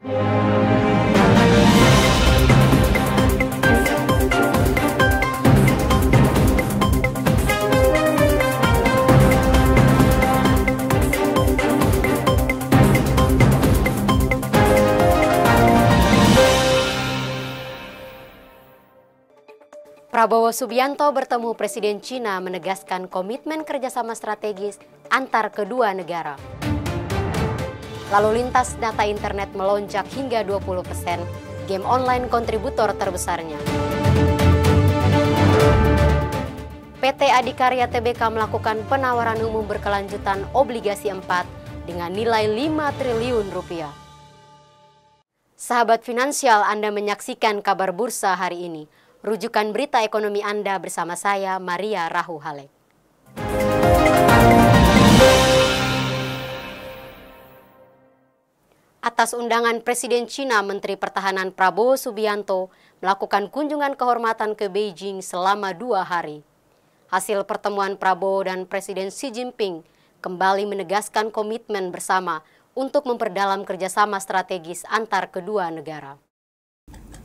Prabowo Subianto bertemu Presiden Cina menegaskan komitmen kerjasama strategis antar kedua negara. Lalu lintas data internet melonjak hingga 20%, game online kontributor terbesarnya. PT Adikarya Tbk melakukan penawaran umum berkelanjutan obligasi 4 dengan nilai 5 triliun rupiah. Sahabat finansial, Anda menyaksikan kabar bursa hari ini. Rujukan berita ekonomi Anda bersama saya, Maria Rahu Halek. Atas undangan Presiden Cina, Menteri Pertahanan Prabowo Subianto melakukan kunjungan kehormatan ke Beijing selama 2 hari. Hasil pertemuan Prabowo dan Presiden Xi Jinping kembali menegaskan komitmen bersama untuk memperdalam kerjasama strategis antar kedua negara.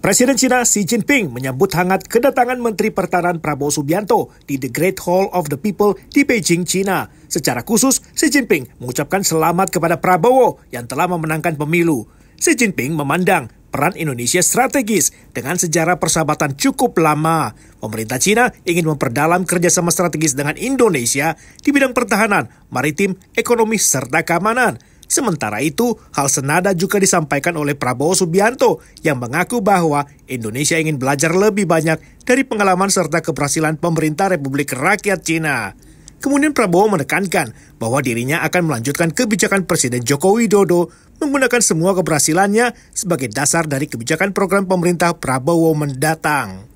Presiden Cina Xi Jinping menyambut hangat kedatangan Menteri Pertahanan Prabowo Subianto di The Great Hall of the People di Beijing, Cina. Secara khusus, Xi Jinping mengucapkan selamat kepada Prabowo yang telah memenangkan pemilu. Xi Jinping memandang peran Indonesia strategis dengan sejarah persahabatan cukup lama. Pemerintah Cina ingin memperdalam kerjasama strategis dengan Indonesia di bidang pertahanan, maritim, ekonomi, serta keamanan. Sementara itu, hal senada juga disampaikan oleh Prabowo Subianto yang mengaku bahwa Indonesia ingin belajar lebih banyak dari pengalaman serta keberhasilan pemerintah Republik Rakyat Cina. Kemudian Prabowo menekankan bahwa dirinya akan melanjutkan kebijakan Presiden Joko Widodo menggunakan semua keberhasilannya sebagai dasar dari kebijakan program pemerintah Prabowo mendatang.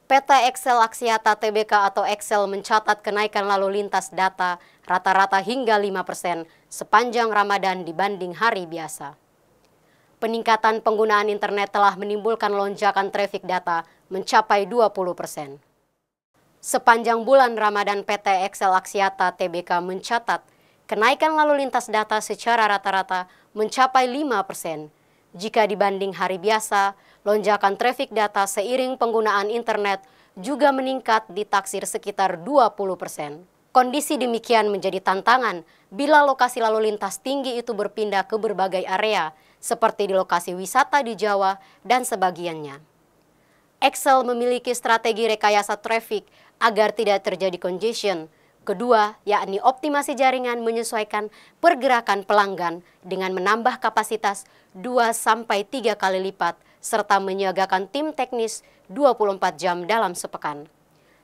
PT Excel Axiata Tbk atau Excel mencatat kenaikan lalu lintas data rata-rata hingga 5% sepanjang Ramadan dibanding hari biasa. Peningkatan penggunaan internet telah menimbulkan lonjakan trafik data mencapai 20%. Sepanjang bulan Ramadan, PT Excel Axiata Tbk mencatat kenaikan lalu lintas data secara rata-rata mencapai 5%. Jika dibanding hari biasa, lonjakan trafik data seiring penggunaan internet juga meningkat ditaksir sekitar 20%. Kondisi demikian menjadi tantangan bila lokasi lalu lintas tinggi itu berpindah ke berbagai area, seperti di lokasi wisata di Jawa dan sebagiannya. Excel memiliki strategi rekayasa trafik agar tidak terjadi congestion. Kedua, yakni optimasi jaringan menyesuaikan pergerakan pelanggan dengan menambah kapasitas 2-3 kali lipat serta menyiagakan tim teknis 24 jam dalam sepekan.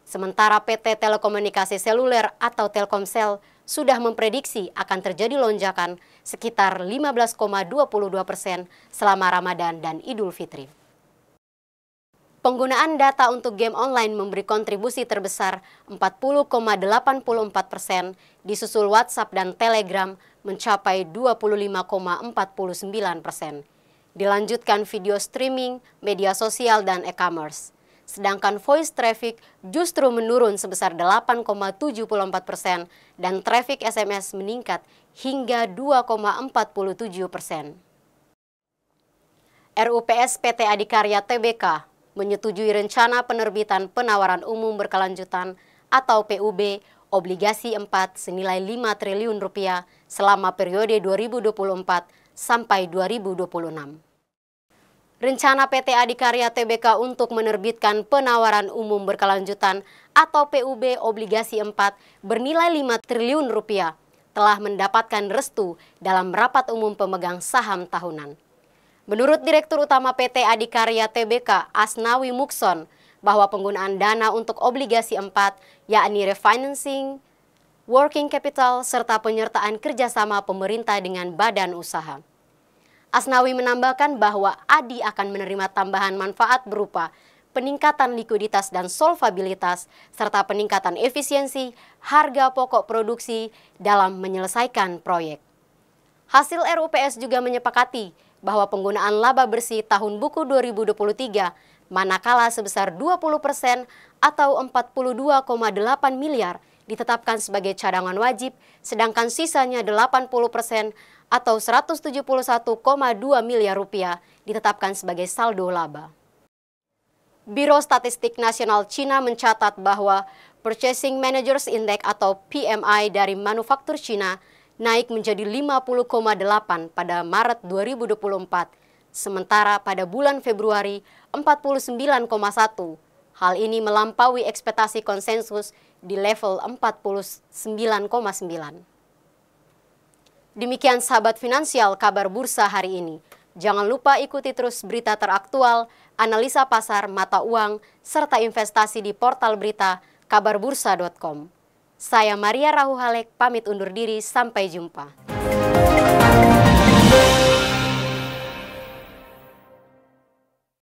Sementara PT Telekomunikasi Seluler atau Telkomsel sudah memprediksi akan terjadi lonjakan sekitar 15,22% selama Ramadan dan Idul Fitri. Penggunaan data untuk game online memberi kontribusi terbesar 40,84%, disusul WhatsApp dan Telegram mencapai 25,49%. Dilanjutkan video streaming, media sosial, dan e-commerce. Sedangkan voice traffic justru menurun sebesar 8,74% dan traffic SMS meningkat hingga 2,47%. RUPS PT Adikarya Tbk menyetujui rencana penerbitan penawaran umum berkelanjutan atau PUB obligasi 4 senilai 5 triliun rupiah selama periode 2024 sampai 2026. Rencana PT Adikarya Tbk untuk menerbitkan penawaran umum berkelanjutan atau PUB obligasi 4 bernilai 5 triliun rupiah telah mendapatkan restu dalam rapat umum pemegang saham tahunan. Menurut Direktur Utama PT Adikarya Tbk, Asnawi Mukson, bahwa penggunaan dana untuk obligasi 4, yakni refinancing, working capital, serta penyertaan kerjasama pemerintah dengan badan usaha. Asnawi menambahkan bahwa ADI akan menerima tambahan manfaat berupa peningkatan likuiditas dan solvabilitas, serta peningkatan efisiensi harga pokok produksi dalam menyelesaikan proyek. Hasil RUPS juga menyepakati bahwa penggunaan laba bersih tahun buku 2023 manakala sebesar 20% atau 42,8 miliar ditetapkan sebagai cadangan wajib, sedangkan sisanya 80% atau 171,2 miliar rupiah ditetapkan sebagai saldo laba. Biro Statistik Nasional Cina mencatat bahwa Purchasing Managers Index atau PMI dari manufaktur Cina naik menjadi 50,8 pada Maret 2024, sementara pada bulan Februari 49,1. Hal ini melampaui ekspektasi konsensus di level 49,9. Demikian sahabat finansial kabar bursa hari ini. Jangan lupa ikuti terus berita teraktual, analisa pasar, mata uang, serta investasi di portal berita kabarbursa.com. Saya Maria Rahuhalek pamit undur diri, sampai jumpa.